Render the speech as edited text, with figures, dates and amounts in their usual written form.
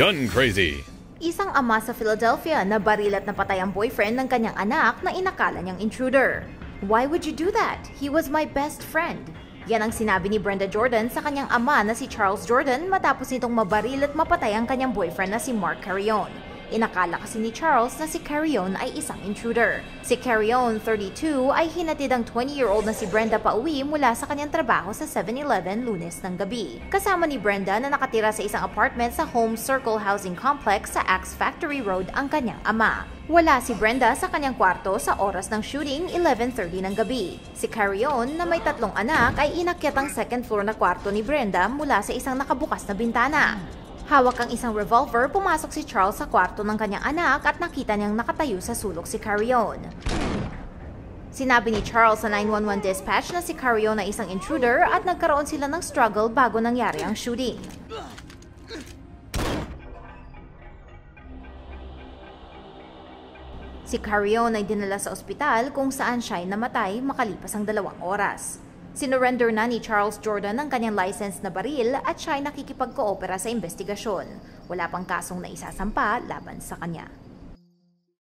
Gun crazy. Isang ama sa Philadelphia na baril at napatay ang boyfriend ng kanyang anak na inakala niyang intruder. Why would you do that? He was my best friend. Yan ang sinabi ni Brenda Jordan sa kanyang ama na si Charles Jordan matapos nitong mabaril at mapatay ang kanyang boyfriend na si Mark Carrion. Inakala kasi ni Charles na si Carrion ay isang intruder. Si Carrion, 32, ay hinatid ang 20-year-old na si Brenda pauwi mula sa kanyang trabaho sa 7-Eleven Lunes ng gabi. Kasama ni Brenda na nakatira sa isang apartment sa Home Circle Housing Complex sa Axe Factory Road ang kanyang ama. Wala si Brenda sa kanyang kwarto sa oras ng shooting, 11:30 ng gabi. Si Carrion, na may 3 anak, ay inakyat ang second floor na kwarto ni Brenda mula sa isang nakabukas na bintana. Hawak ang isang revolver, pumasok si Charles sa kwarto ng kanyang anak at nakita niyang nakatayo sa sulok si Carrion. Sinabi ni Charles sa 911 dispatch na si Carrion ay isang intruder at nagkaroon sila ng struggle bago nangyari ang shooting. Si Carrion ay dinala sa ospital kung saan siya ay namatay makalipas ang 2 oras. Sinurrender na ni Charles Jordan ang kanyang license na baril at siya ay nakikipag-koopera sa investigasyon. Wala pang kasong naisasampa laban sa kanya.